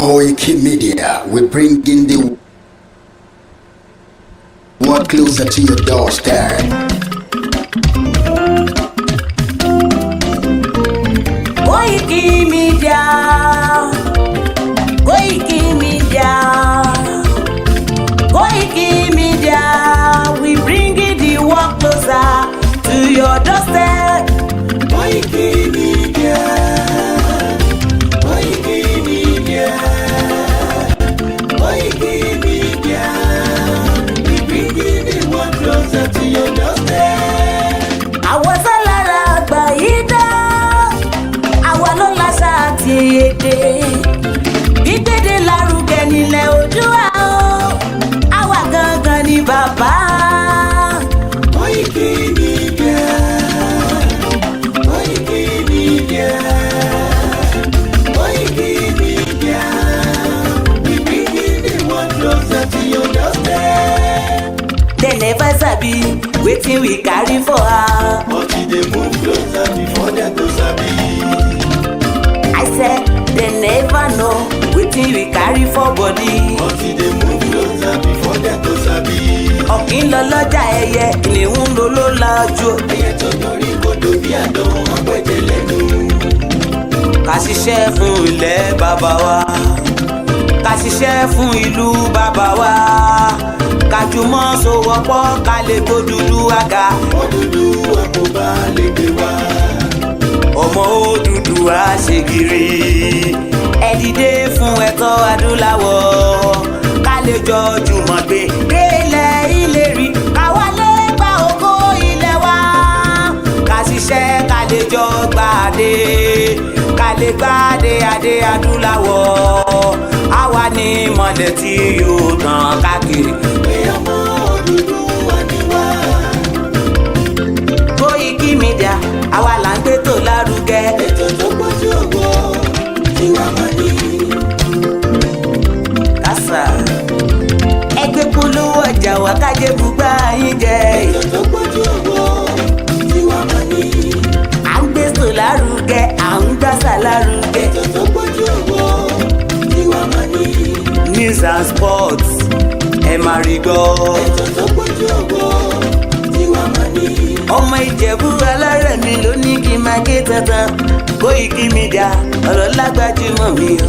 KOIKIMEDIA, we bring in the world closer to your doorstep. KOIKIMEDIA, KOIKIMEDIA, KOIKIMEDIA, we bring in the world closer to your doorstep. KOIKIMEDIA, KOIKIMEDIA, KOIKIMEDIA, we bring in the world closer to your doorstep. I was a lot of àti èdè gbígbédè lárugẹ nílẹ̀ Oòduà o, àwa gangan ni bàbá. KOIKIMEDIA, KOIKIMEDIA, KOIKIMEDIA, we bring the world closer to your doorstep. They never sabi wetin we carry for her, but we dey move closer before dem go sabi. I said they never know wetin we carry for body, until they move closer before dem go sabi. Ọ̀kín lọ lọ́jà ẹyẹ, ìníhùn ló ló lajú. Ẹyẹ tó dorí kodò bí àdán ọgbẹ́jẹ lẹ́nu. Ká ṣiṣẹ́ fún ilẹ̀ bàbá wa, ká ṣiṣẹ́ fún ìlú bàbá wa, ká jùmọ̀ sowọ́pọ̀ ká lè tó dúdú àga. Odùduwà kò bá lè gbé wá. Ọmọ Odùduwà ṣe gírí, ẹ dìde fún ẹ̀tọ́ adúláwọ̀, ká lè jọ jùmọ̀ gbé délẹ̀ ìlérí, káwa lè gba ògo ilẹ̀ wa, ká ṣiṣẹ́ ká lè jọ gbàdé, ká lè gbàdé adé adúláwọ̀, àwa ni mọ̀lẹ̀ tí yóò tàn káàkiri. Ọmọ Odùduwà ni wá. KOIKIMEDIA, àwa là ń gbé tó lárugẹ. Ètò tó pọ̀jù ògbó tí wàá mọ̀ ní. Kásà ẹgbẹ́ polówó ọjà wà kájé bùgbà yín jẹ. Ètò tó pọ̀jù ògbó tí wàá mọ̀ ní. À ń gbé tó lárugẹ, à ń gbàsà lárugẹ. Ètò tó pọ̀jù ògbó tí wàá mọ̀ ní. News and sports ẹ máa rí gbọ́. Ètò tó pọ̀jù ògbó tí wàá mọ̀ ní. Ọmọ Ìjẹ̀bú alárẹ̀ mi ló ní kí n máa ké tantan. KOIKIMEDIA, ọ̀rọ̀ lágbájúmọ̀ mi o.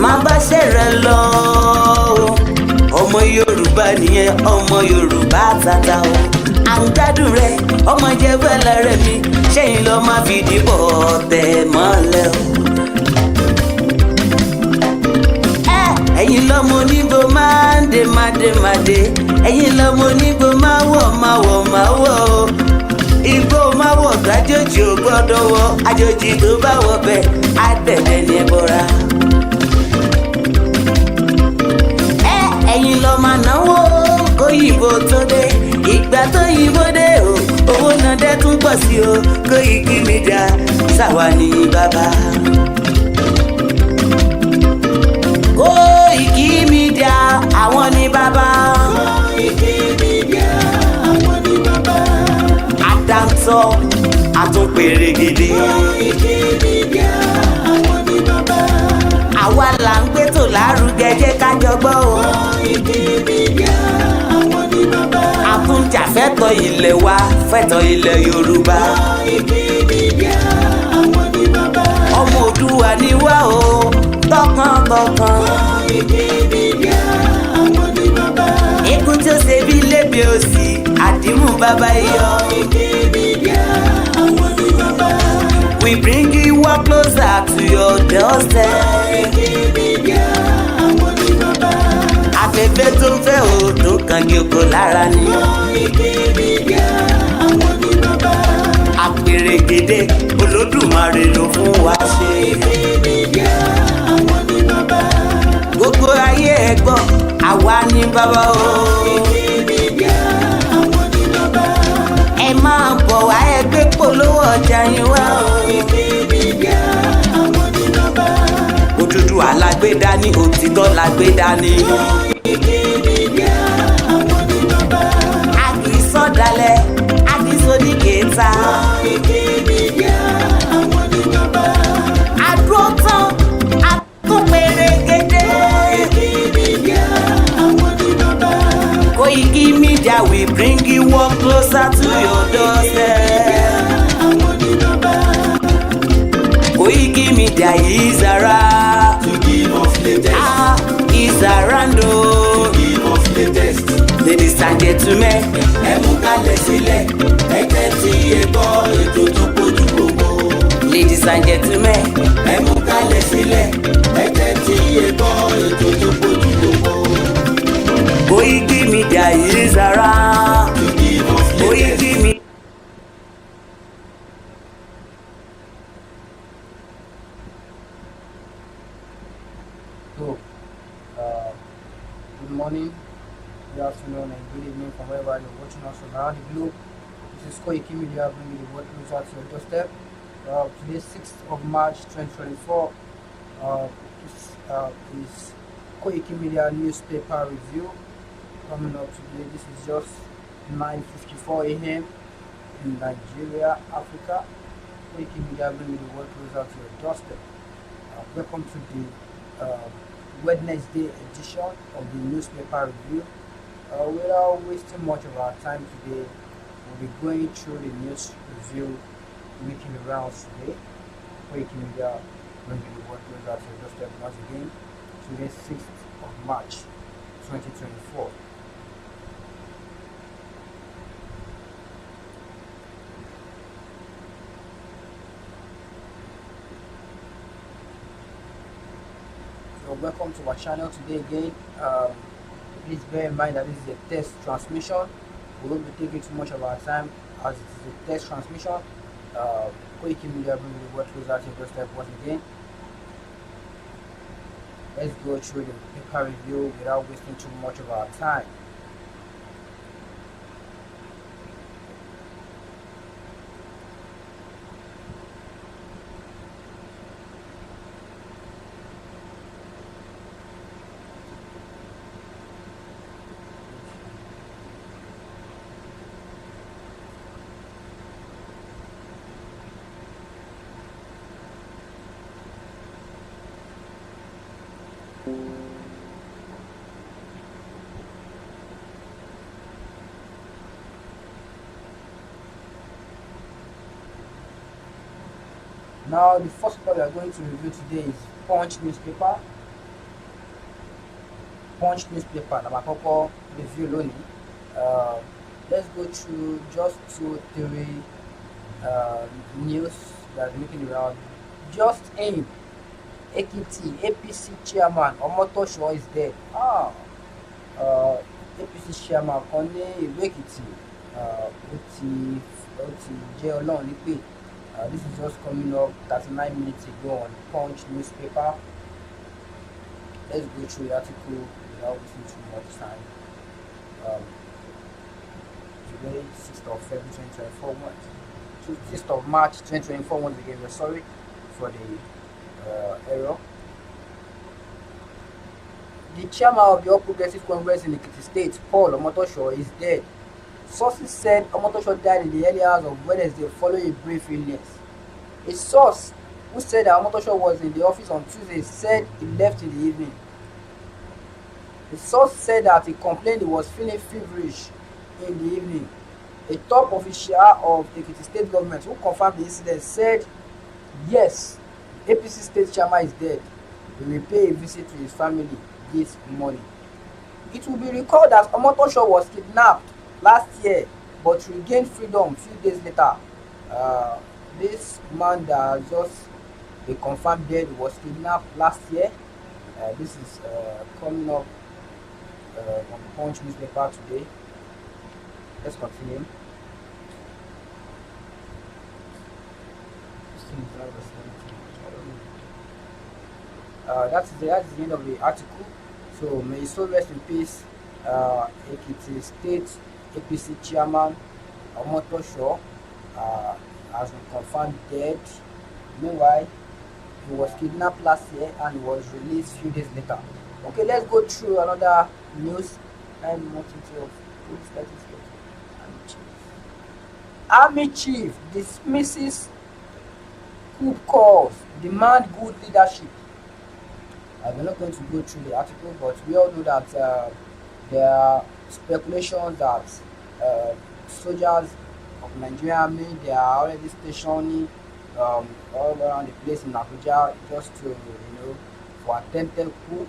Má bá ṣẹ̀rẹ̀ lọ o, ọmọ Yorùbá nìyẹn, ọmọ Yorùbá tata o. À ń gbádùn rẹ, ọmọ Ìjẹ̀bú alárẹ̀ mi, ṣẹ́yìn lọ máa fi dìbò tẹ̀ mọ́lẹ̀ o. Ẹ̀yin lọ́mọ onígbò máa ń dé mádémádé, ẹ̀yin lọ́mọ onígbò máa wọ̀ o. Igbó máa wọ̀ gbájòjì ò gbọ́dọ̀ wọ, àjòjì tó bá wọ bẹ́ẹ̀ á bẹ̀bẹ̀ ní ẹbọra. Ẹ̀yin lọ́ máa náwó kóyìnbó tó dé, ìgbà tó yìnbó dé o, owó náà dẹ́ tún pọ̀ sí o. KOIKIMEDIA, ṣàwa ni bàbá. KOIKIMEDIA, àwọn ni bàbá. KOIKIMEDIA, àwọn ni bàbá. Àdáńtọ́ àtúnpèrè gidi. KOIKIMEDIA, àwọn ni bàbá. Àwa là ń gbé tó lárugẹ, jẹ́ ká jọ gbọ́ o. KOIKIMEDIA, àwọn ni bàbá. Àtúnjà fẹ́tọ̀ ilẹ̀ wa, fẹ́tọ̀ ilẹ̀ Yorùbá. KOIKIMEDIA, àwọn ni bàbá. Ọmọ Oòduà ni wá o, tọkàntọkàn. KOIKIMEDIA, àwọn ni bàbá. Ikú tí ó ṣe bí lébi òsì, àdìmú bàbá yọ. KOIKIMEDIA, àwọn ni bàbá. We bring you work closer to your doorstep. KOIKIMEDIA, àwọn ni bàbá. Afẹ́fẹ́ tó ń fẹ́ o tó kàngi oko lára ni. KOIKIMEDIA, àwọn ni bàbá. Àpèrègèdè Olódùmarè ló fún wa ṣe. KOIKIMEDIA, àwọn ni bàbá. Gbogbo ayé ẹ gbọ́, àwa ni bàbá o. KOIKIMEDIA, àwọn ni bàbá. Ẹ máa bọ̀ wá ẹgbẹ́ polówó ọjà yín wá o. KOIKIMEDIA, àwọn ni bàbá. Odùduwà la gbé dání, òtítọ́ la gbé dání. KOIKIMEDIA, àwọn ni bàbá. Àkìsọ̀dálẹ̀, àkìsọ̀dálẹ̀. ní kẹta. KOIKIMEDIA, àwọn ni bàbá. Àdúró tán, àtúnpèrègèdè. KOIKIMEDIA, àwọn ni bàbá. KOIKIMEDIA, we bring you one closer to your doorstep. Àwọn ni bàbá. KOIKIMEDIA is around. To give us latest. Is around. To give us latest. Ladies and gentlemen, Ẹ mú kalẹ̀ sílẹ̀, ẹ tẹ́tí ẹ gbọ́ ètò tó pójú gbogbo. ladies and gentlemen, Ẹ mú kalẹ̀ sílẹ̀, ẹ tẹ́tí ẹ gbọ́ ètò tó pójú gbogbo. KOIKIMEDIA is around. To give us latest. KOIKIMEDIA. So, good morning, good afternoon, and good evening from wherever you're watching us around the globe. This is KOIKIMEDIA bringing the word closer to your doorstep. Today, 6th of March 2024, is KOIKIMEDIA newspaper review coming up today. This is just 9:54 a.m. in Nigeria, Africa. KOIKIMEDIA bringing the word closer to your doorstep. Welcome to the Wednesday edition of the newspaper review. Without wasting much of our time today, we'll be going through the news review making the rounds today. KOIKIMEDIA bringing the word closer to your doorstep once again. Today, 6th of March 2024. So welcome to our channel today again. Please bear in mind that this is a test transmission. We won't be taking too much of our time as it is a test transmission. KOIKIMEDIA bringing the word closer to your doorstep once again. Let's go through the paper review without wasting too much of our time. Now, the first paper we are going to review today is Punch newspaper. Punch newspaper. Now, my review lónìí. Let's go through just 2-3 news that are making the round. Just aim. Ekiti APC chairman Omotosho is dead. APC chairman kan ní ìlú Èkìtì ó ti jẹ́ Ọlọ́run nípè. This is just coming up 39 minutes ago on Punch newspaper. Let's go through the article without wasting too much time. Today, 6th of February 2024. 6th of March 2024. Once again, we're sorry for the error. The chairman of the All Progressive Congress in Ekiti State, Paul Omotosho, is dead. Sources said Omotosho died in the early hours of Wednesday following a brief illness. A source who said that Omotosho was in the office on Tuesday said he left in the evening. The source said that he complained he was feeling feverish in the evening. A top official of the Ekiti State government who confirmed the incident said, yes, APC state chairman is dead. He will pay a visit to his family this morning. It will be recalled that Omotosho was kidnapped last year but regained freedom a few days later. This man that just a confirmed dead was kidnapped last year. This is coming up on the Punch newspaper today. Let's continue. That's the end of the article. So may his soul rest in peace. Ekiti State APC chairman Omotosho has been confirmed dead. Meanwhile, he was kidnapped last year and was released a few days later. Okay, let's go through another news and more details. Army chief dismisses coup calls, demand good leadership. We're not going to go through the article, but we all know that there are speculations that soldiers of Nigeria Army, they are already stationing all around the place in Abuja just to, for attempted coup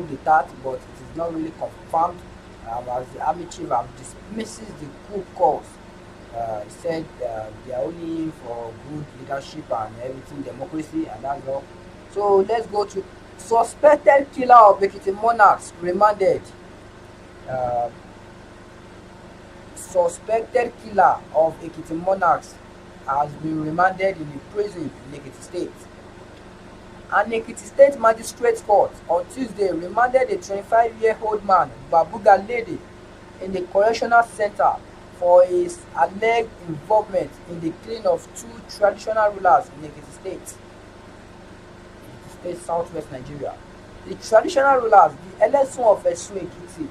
d'etat, but it is not really confirmed. As the army chief dismisses the coup calls. He said they are only in for good leadership and everything, democracy, and that's all. So let's go to suspected killer of Ekiti monarchs remanded. Uh, Suspected killer of Ekiti monarchs has been remanded in a prison in Ekiti State. An Ekiti State Magistrate Court on Tuesday remanded a 25-year-old man, Babuga Lady, in the correctional center for his alleged involvement in the killing of two traditional rulers in Ekiti State, southwest Nigeria. The traditional rulers, the eldest son of Esu Ekiti,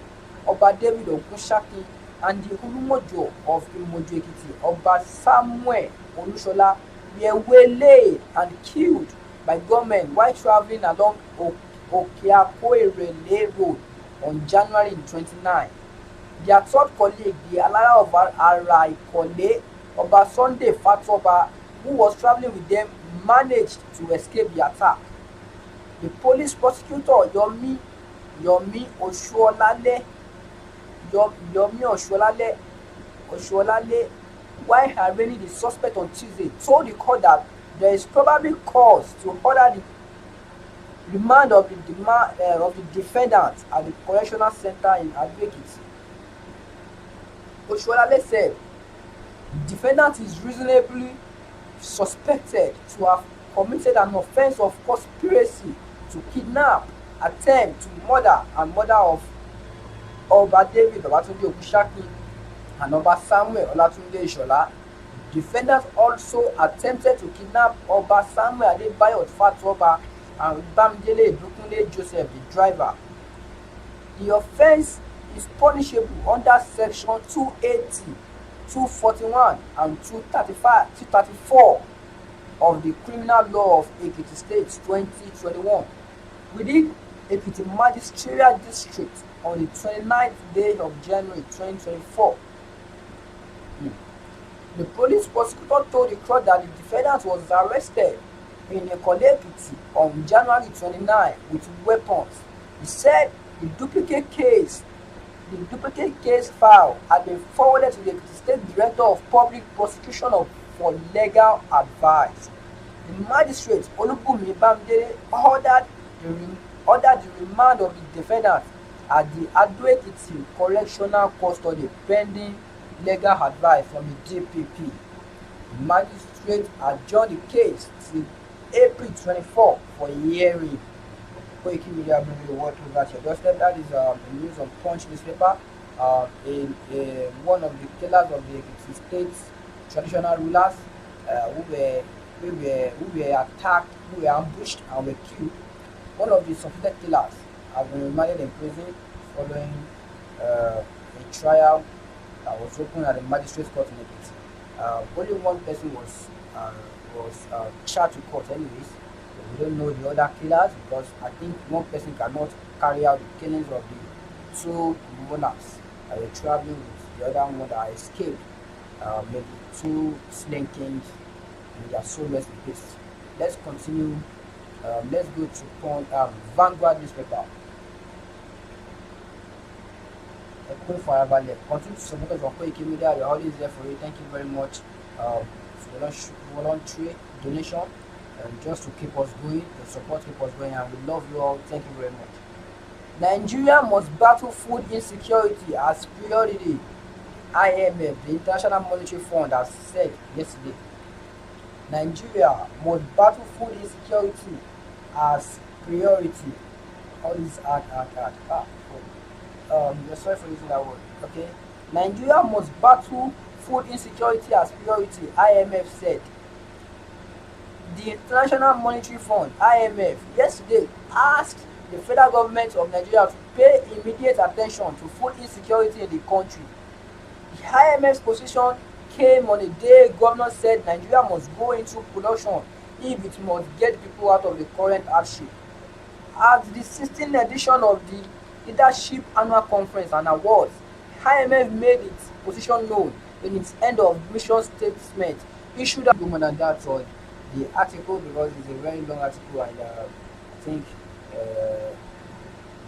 Oba David Ogunshaki, and the Ulumojo of Imojo Ekiti, Oba Samuel Olushola, were waylaid and killed by gunmen while traveling along Okeakoerele Road on January 29. Their third colleague, the Alara of Ara Ikole, Oba Sunday Fatoba, who was traveling with them, managed to escape the attack. The police prosecutor Yomi Oshuolale, while arraigning the suspect on Tuesday, told the court that there is probably cause to order the remand of the defendant at the correctional center in Ado-Ekiti. Oshuolale said the defendant is reasonably suspected to have committed an offense of conspiracy to kidnap, attempt to murder, and murder of Oba David Babatunde Ogunshaki and Oba Samuel Olatunde Ishola. Defendants also attempted to kidnap Oba Samuel Adebayo Fatoba and Bamidele Ibukunle Joseph, the driver. The offense is punishable under section 280, 241, and 234 of the Criminal Law of Ekiti State 2021 within Ekiti Magisterial District on the 29th day of January 2024. The police prosecutor told the court that the defendant was arrested in Ekiti on January 29 with weapons. He said the duplicate case file had been forwarded to the Ekiti State Director of Public Prosecution for legal advice. The magistrate Olubunmi Bamidele ordered the remand of the defendant at the Ado-Ekiti Correctional Custody pending legal advice from the DPP. The magistrate adjourned the case till April 24 for a hearing. KOIKIMEDIA bringing the word to that your doorstep. That is the news on Punch newspaper. One of the killers of the Ekiti State's traditional rulers who were attacked, who were ambushed and were killed. One of the suspected killers has been remanded in prison following a trial that was opened at the magistrate's court in Ekiti. Only one person was charged to court anyways. We don't know the other killers because I think one person cannot carry out the killings of the two monarchs that were traveling with the other one that escaped. Maybe two slain kings and their soul rest in peace. Let's continue. Let's go to Vanguard newspaper. Continue to support us on KOIKIMEDIA. We're always there for you. Thank you very much for voluntary donation just to keep us going. The support keep us going, and we love you all. Thank you very much. Nigeria must battle food insecurity as priority. IMF, the International Monetary Fund, has said yesterday. Nigeria must battle food insecurity as priority. All this sorry for using that word. Okay. Nigeria must battle food insecurity as priority, IMF said. The International Monetary Fund, IMF, yesterday asked the federal government of Nigeria to pay immediate attention to food insecurity in the country. The IMF's position came on a day governor said Nigeria must go into production if it must get people out of the current hardship. At the 16th edition of the Leadership Annual Conference and Awards, IMF made its position known in its end of mission statement issued a more than that on the article because it's a very long article, and I think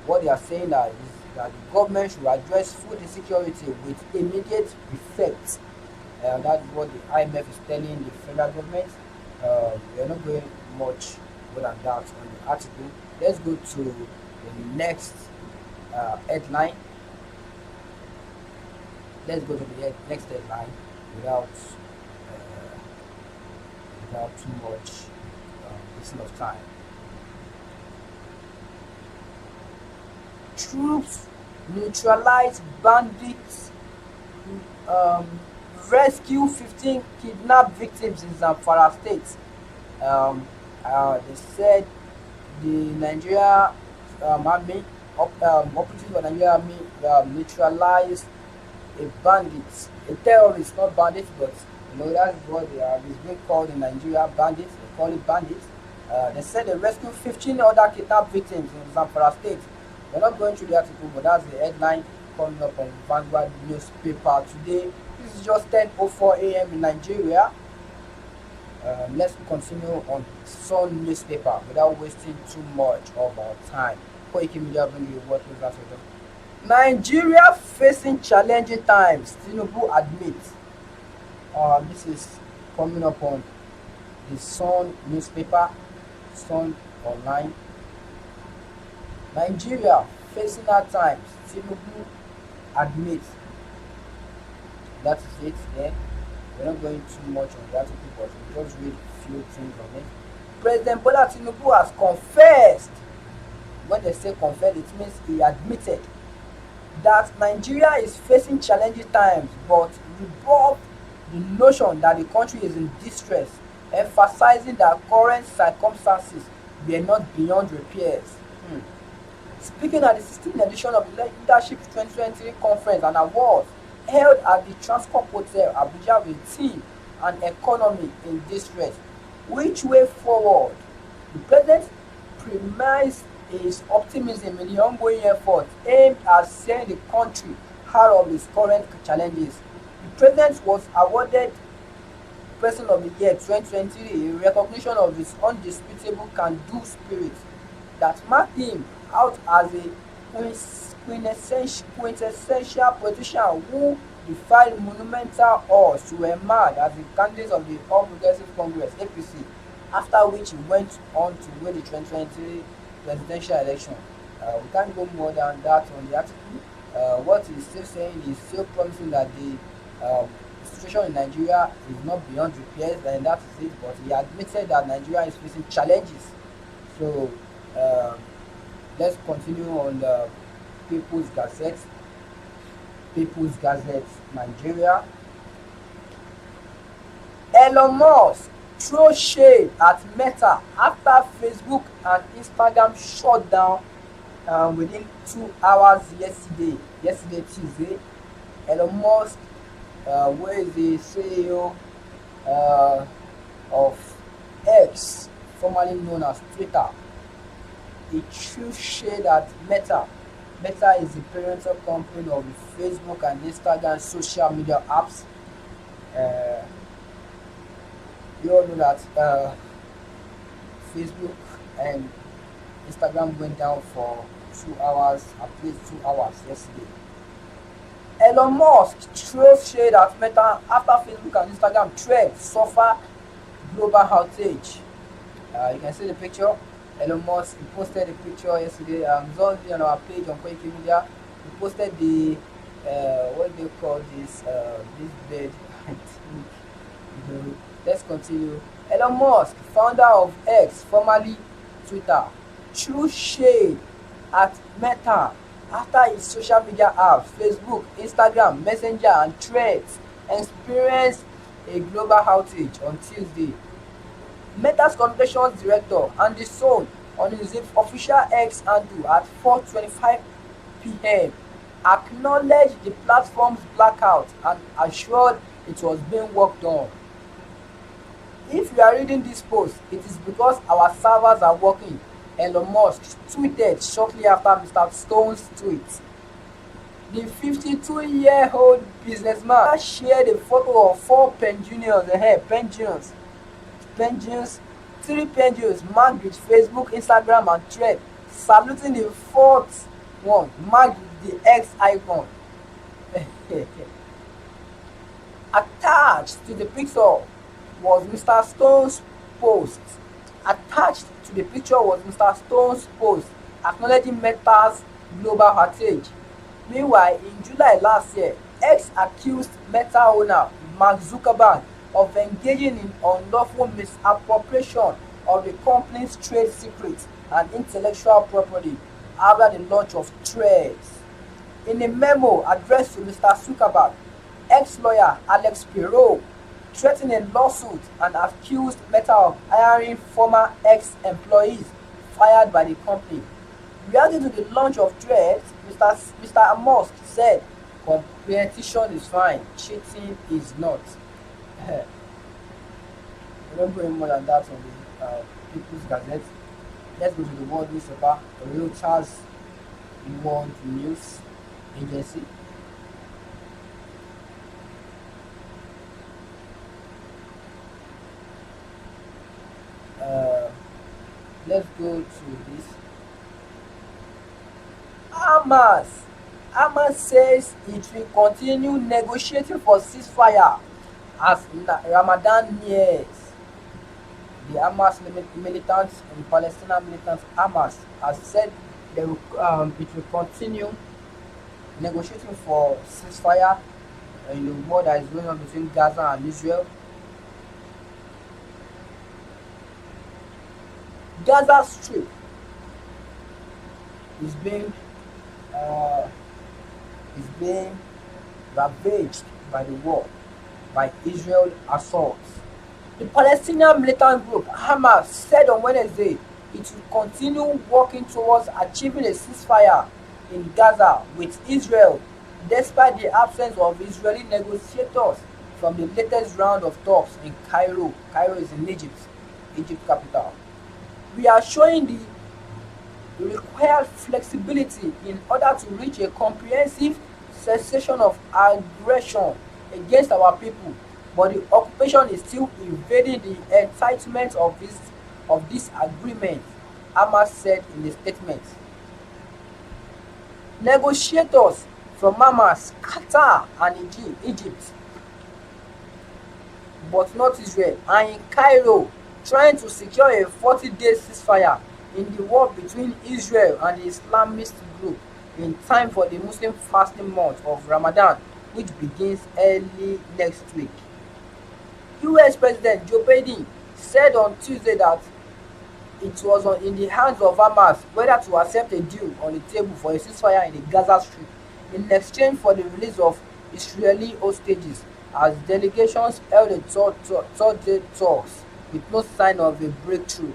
what they are saying that is that the government should address food insecurity with immediate effect. That's what the IMF is telling the federal government. We are not going much more than that on the article. Let's go to the next headline. Let's go to the next headline without too much wasting of time. Troops neutralize bandits, rescue 15 kidnapped victims in Zamfara State. They said the Nigeria army, operatives of the Nigeria army neutralized a bandit, a terrorist, not bandit, but that's what they are. It's being called in Nigeria bandits. They call it bandits. They said they rescued 15 other kidnapped victims in Zamfara State. We're not going through the article, but that's the headline coming up on Vanguard newspaper today. This is just 10:04 a.m. in Nigeria. Let's continue on Sun newspaper without wasting too much of our time. KOIKIMEDIA bring you what was after. Nigeria facing challenging times, Tinubu admits. This is coming up on the Sun newspaper, Sun online. Nigeria facing hard times, Tinubu admits. That is it there. We're not going too much on the article, but we'll just read a few things on it. President Bola Tinubu has confessed. When they say confessed, it means he admitted that Nigeria is facing challenging times, but rebuffed the notion that the country is in distress, emphasizing that current circumstances were not beyond repairs. Speaking at the 16th edition of the Leadership 2023 Conference and Awards held at the Transcorp Hotel, Abuja, with theme and economy in distress, which way forward? The president premised his optimism in the ongoing effort aimed at seeing the country out of its current challenges. The president was awarded President of the Year 2023 in recognition of his undisputable can-do spirit that marked him out as a quintessential politician who defied monumental odds to emerge as the candidate of the All Progressive Congress (APC), after which he went on to win the 2023 presidential election. We can't go more than that on the article. What he's still saying is still promising that the situation in Nigeria is not beyond repairs, and that is it. But he admitted that Nigeria is facing challenges. So let's continue on the People's Gazette. People's Gazette, Nigeria. Elon Musk throws shade at Meta after Facebook and Instagram shut down within 2 hours yesterday Tuesday. Elon Musk, who is the CEO of X, formerly known as Twitter, he threw shade at Meta. Meta is the parental company of the Facebook and Instagram social media apps. You all know that Facebook and Instagram went down for 2 hours, at least 2 hours yesterday. Elon Musk throws shade at Meta after Facebook and Instagram thread suffer global outage. You can see the picture. Elon Musk, he posted a picture yesterday. It's already on our page on KOIKIMEDIA. He posted the what do they call this bed? I think. Let's continue. Elon Musk, founder of X, formerly Twitter, threw shade at Meta after its social media apps, Facebook, Instagram, Messenger, and Threads experienced a global outage on Tuesday. Meta's communications director, Andy Sohn, on his official X handle at 4:25 p.m., acknowledged the platform's blackout and assured it was being worked on. If you are reading this post, it is because our servers are working. Elon Musk tweeted shortly after Mr. Stone's tweet. The 52-year-old businessman shared a photo of four penguins, three penguins marked with Facebook, Instagram, and Thread, saluting the fourth one marked with the X icon. Attached to the picture was Mr. Stone's post. Attached to the picture was Mr. Stone's post acknowledging Meta's global outage. Meanwhile, in July last year, X accused Meta owner Mark Zuckerberg of engaging in unlawful misappropriation of the company's trade secrets and intellectual property after the launch of Threads. In a memo addressed to Mr. Zuckerberg, ex-lawyer Alex Pirro threatened a lawsuit and accused Meta of hiring former ex-employees fired by the company. Reacting to the launch of Threads, Mr. Musk said, "Competition is fine, cheating is not." I don't go any more than that on the People's Gazette. Let's go to the World Newspaper, Reuters World News Agency. Let's go to this. Hamas says it will continue negotiating for ceasefire as Ramadan nears. The Hamas militants and Palestinian militants Hamas has said it will continue negotiating for ceasefire in the war that is going on between Gaza and Israel. Gaza Strip is being ravaged by the war, by Israel assaults. The Palestinian militant group Hamas said on Wednesday it will continue working towards achieving a ceasefire in Gaza with Israel despite the absence of Israeli negotiators from the latest round of talks in Cairo. Cairo is in Egypt capital. We are showing the required flexibility in order to reach a comprehensive cessation of aggression against our people, but the occupation is still invading the entitlements of this agreement, Hamas said in the statement. Negotiators from Hamas, Qatar, and Egypt, but not Israel, are in Cairo trying to secure a 40-day ceasefire in the war between Israel and the Islamist group in time for the Muslim fasting month of Ramadan, which begins early next week. US President Joe Biden said on Tuesday that it was in the hands of Hamas whether to accept a deal on the table for a ceasefire in the Gaza Strip in exchange for the release of Israeli hostages, as delegations held a third-day talks with no sign of a breakthrough.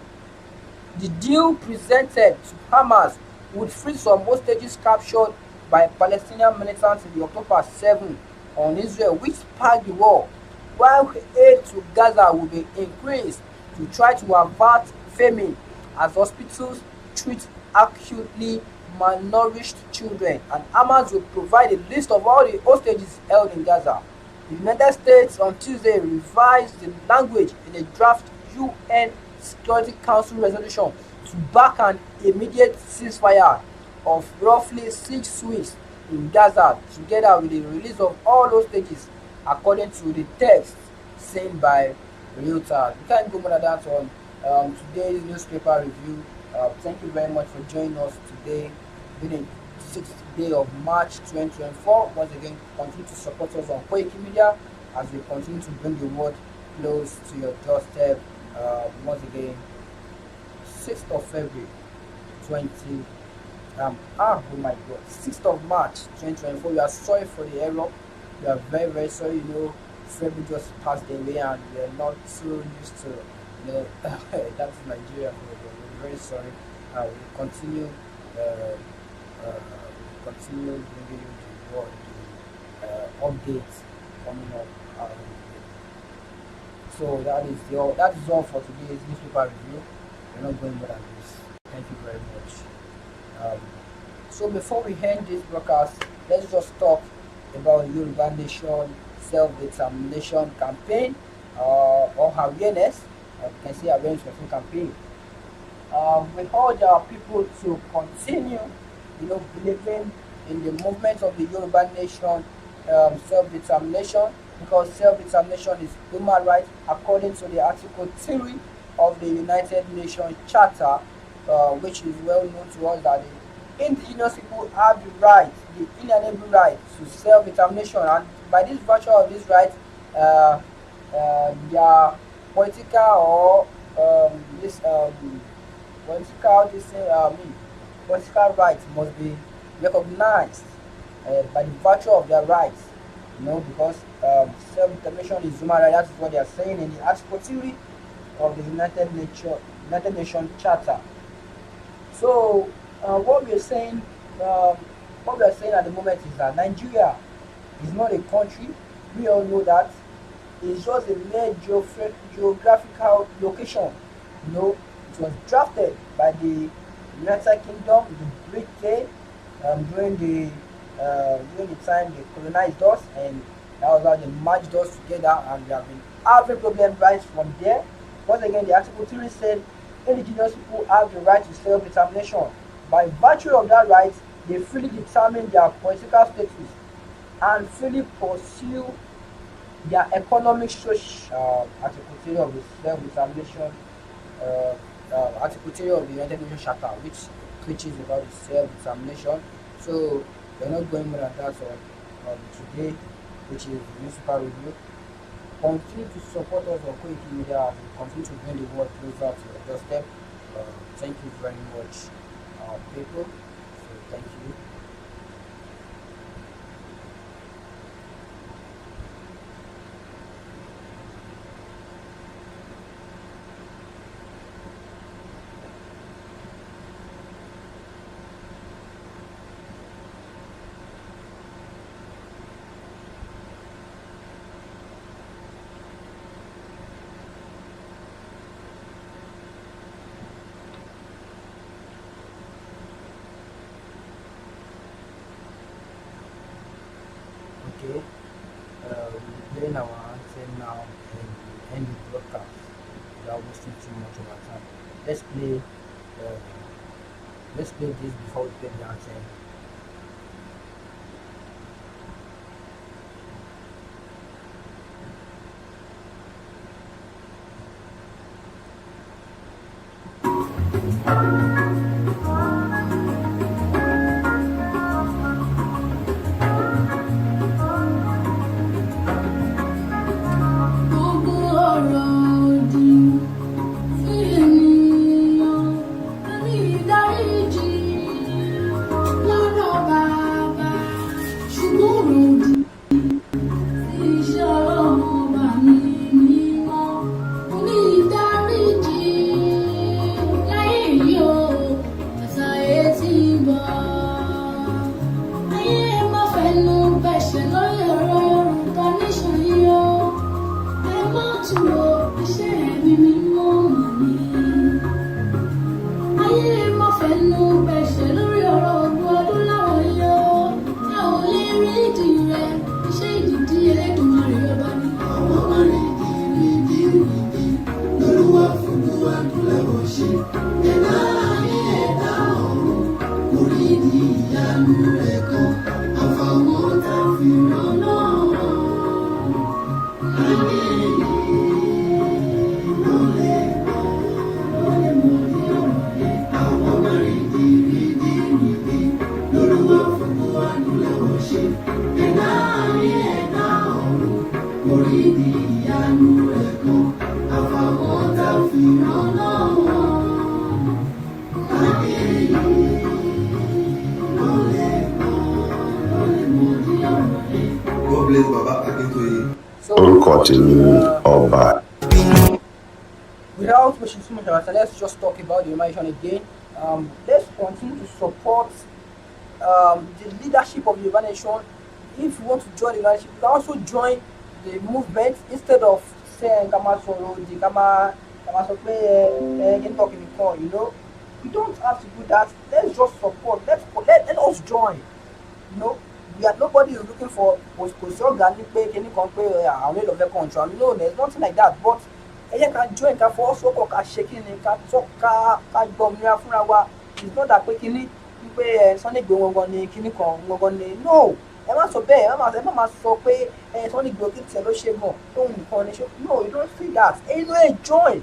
The deal presented to Hamas would free some hostages captured by Palestinian militants in the October 7 on Israel, which sparked the war, while aid to Gaza will be increased to try to avert famine as hospitals treat acutely malnourished children, and Hamas will provide a list of all the hostages held in Gaza. The United States on Tuesday revised the language in a draft UN Security Council resolution to back an immediate ceasefire of roughly 6 weeks in Gaza, together with the release of all hostages, according to the text seen by Reuters. We can't go more than that on today's newspaper review. Thank you very much for joining us today, being the 6th day of March 2024. Once again, continue to support us on KOIKIMEDIA as we continue to bring the word close to your doorstep. Once again, 6th of February 20 oh my god, 6th of March 2024. We are sorry for the error. We are very, very sorry. You know, February just passed away and we are not so used to, you know, that's Nigeria. We're very sorry. We continue bringing you the updates coming up. Um, so that is all for today's newspaper review. We're not going more than this. Thank you very much. So before we end this broadcast, let's just talk about Yoruba Nation self-determination campaign or awareness. You can say awareness campaign. We urge our people to continue, believing in the movement of the Yoruba Nation self-determination, because self-determination is human right according to the Article 3 of the United Nations Charter, which is well known to us that the indigenous people have the right, the inalienable right to self-determination, and by this virtue of this right, their political or this political this political rights must be recognized by the virtue of their rights. Because self-determination is human right. That's what they are saying in the Article 3 of the United Nations Charter. So what we are saying at the moment is that Nigeria is not a country. We all know that. It's just a mere geographical location. It was drafted by the United Kingdom, the Britain, during the time they colonized us, and that was how they merged us together, and we have been having problem right from there. Once again, the Article 3 said indigenous people have the right to self-determination. By virtue of that right, they freely determine their political status and freely pursue their economic social Article 3 of the self-determination Article 3 of the United Nations Charter, which preaches about the self-determination. So we're not going more than that on today, which is the newspaper review. Continue to support us on KOIKIMEDIA as we continue to bring the world closer to your doorstep. Thank you very much, people. So thank you. Okay, we're playing our anthem now and end the broadcast without wasting too much of our time. Uh, let's play this before we play the anthem. Gbogbo ọ̀rọ̀ òdì sí ènìyàn, ẹni ìdáríjì lọ́dọ̀ Bàbá, ṣùgbọ́n ọ̀rọ̀ òdì sí iṣẹ́ Ọlọ́run ọba mi mímọ́, ní ìdáríjì láyé yìí o, àṣàyè ti bọ̀. Ayé má fẹnu bẹ̀ṣẹ̀ lórí ọ̀rọ̀ Yorùbá nation yìí o. Ẹ má tún wo iṣẹ́ ẹ̀mí mímọ́ mọ̀ ni. Ayé má fẹnu bẹ̀ṣẹ̀ lórí ọ̀rọ̀ Ògùn Adúláwọ̀ yìí o. Ẹ ò lè rí ìdí rẹ̀, iṣẹ́ ìdìdí Elédùmarè ọba ni. Àwọn máa rí dìrídìrídì lólúwa fún gbogbo adúláwọ̀ ṣe. Ẹ̀dá ayé ẹ̀dá ọ̀run kò rí di ìyanu rẹ̀ kan. Àfàwọn tá a fi ràn náà. Ayé yìí ló lè mọ ní ọ̀rọ̀ yẹn. Àwọn máa rí dìrídìrídì lólúwa fún gbogbo adúláwọ̀ ṣe. Ẹ̀dá ayé ẹ̀dá ọ̀run kò rí di ìyanu rẹ̀ kan. Àfàwọn tá a fi ràn náà. Ayé yìí ló lè mọ ní ọ̀rọ̀ yẹn. God bless Baba Akintoye. So Orúkọ tèmi ni Ọba. without pushing too much of our time, let's just talk about the Yoruba Nation again. Let's continue to support the leadership of the Yoruba Nation. If you want to join the leadership, you can also join the movement instead of saying ká máa sọ̀rọ̀ òdì ká máa sọ pé kí n talk nìkan, you know, we don't have to do that. Let's just support. Let us join. You know, we are nobody is looking for kò sí ọ̀gá ní pé kíní kan pé àwọn èlò fẹ́ control. No, there's nothing like that. But ẹ jẹ́ ká join ká fọwọ́sowọ́pọ̀ ká ṣe kíni ká tọ́ ká gbọmìnira fúnra wa. It's not that pé kíní pé Sunday Igboho gangan ni kíní kan gangan ni. No, ẹ má sọ bẹ́ẹ̀ ẹ má máa sọ pé Sunday Igboho kí tiẹ̀ ló ṣe gan tóun nìkan ni ṣe. No, you don't say that. Join.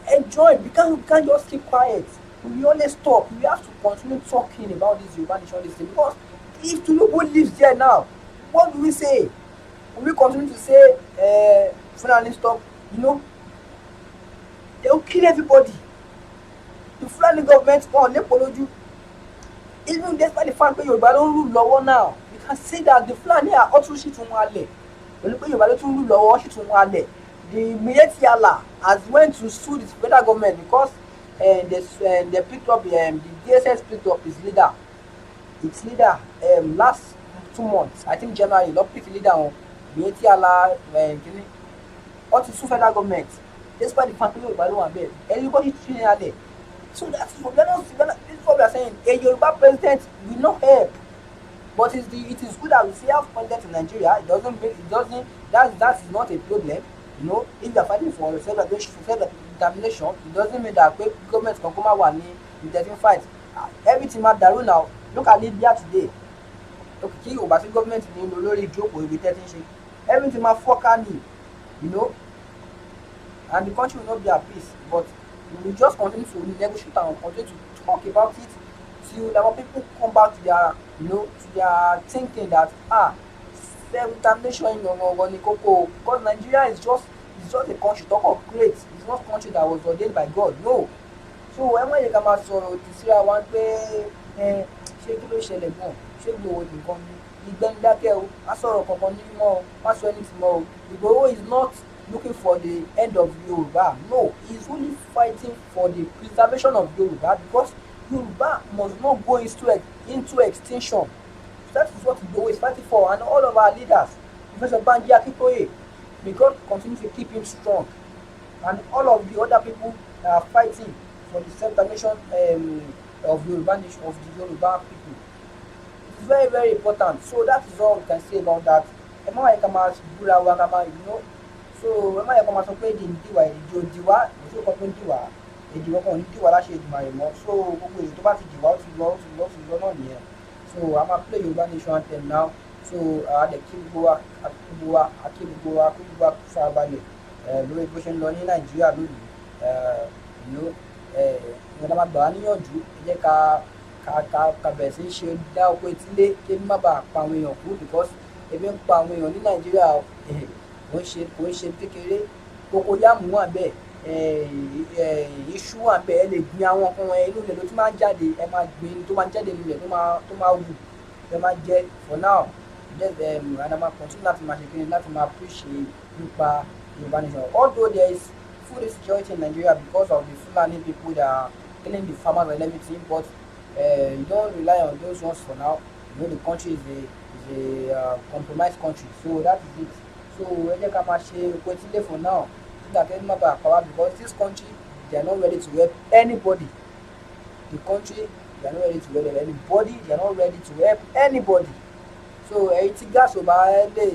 We can't just keep quiet. We always talk. We have to continue talking about this Yoruba nation this thing, because if Tinubu lives there now, what do we say? Will we continue to say Fulani stop? You know, they will kill everybody. The Fulani government on Lepoloju, even despite the fact that Yoruba don't rule law now, you can say that the Fulani are also shitting wale. When Yoruba don't rule law, shitting wale. The Mietiala has went to sue the federal government because they picked up the DSS picked up its leader last 2 months, I think January. Not pick leader on Mietiala or to sue federal government despite the fact that Yoruba don't have everybody treating her there. So that's what this is what we are saying. A Yoruba president will not help. But it is good that we see have president in Nigeria. That is not a problem. You know, if you are fighting for self-determination, it doesn't mean that government can come out and the fight. Everything might daru now. Look at Libya today. Okay, but government in the joke will be telling you. Everything might fuck you know, and the country will not be at peace. But we will just continue to negotiate and continue to talk about it till our people come back to their, you know, to their thinking that self-determination in Koko, because Nigeria is just a country talk of great. It's not a country that was ordained by God. No. So when you come out to see one pé ṣé kí ló ṣẹlẹ̀ gan, ṣé Igboho nìkan ni ìgbẹ́ni dákẹ́ o, má sọ̀rọ̀ kankan ní mọ́ o, má sọ anything mọ́ o. Igboho is not looking for the end of Yoruba. No, he's only fighting for the preservation of Yoruba, because Yoruba must not go into extinction. That is what Igboho is fighting for, and all of our leaders, Professor Banji Akintoye, may God continue to keep him strong, and all of the other people that are fighting for the self-determination of Yoruba nation, of the Yoruba people. It is very, very important. So that is all we can say about that. You know, so ẹ má yẹ kó máa sọ pé èdè ń dìwà èdè ò dìwà èdè kan tó ń dìwà èdè kan ò ní dìwà láṣẹ ìdìmọ̀ rẹ̀ mọ́. So gbogbo èdè tó bá ti dìwà ó ti lọ náà nìyẹn. So I'm gonna play Yoruba Nation anthem now. So the kí gbogbo wa farabalẹ̀ lórí bó ṣe ń lọ ní Nàìjíríà lónìí. Ìyẹn máa gbà wá níyànjú, ẹ jẹ́ ká bẹ̀rẹ̀ sí í ṣe dá oko etílé kí ebi má bàa pa àwọn èèyàn kú, because ebi ń pa àwọn èèyàn ní Nàìjíríà kò ń ṣe kékeré. Kókó yàmù wà bẹ́ẹ̀, iṣu wà bẹ́ẹ̀, ẹ lè gbin àwọn nǹkan wọn inú ilẹ̀ ló tún máa ń jáde, ẹ máa gbin tó máa ń jáde nílẹ̀ tó máa wù, ẹ máa jẹ. For now, and I'm going to continue láti máa preach nípa Yoruba Nation. Although there is food insecurity in Nigeria because of the Fulani people that are killing the farmers and everything, but you don't rely on those ones for now. You know, the country is a compromised country, so that is it. So ẹ jẹ́ ká máa ṣe oko etílé for now, so that ẹni má bàa pa wá, because this country, they are not ready to help anybody. The country, they are not ready to help anybody. They are not ready to help anybody. So èyí tí gas ò bá lè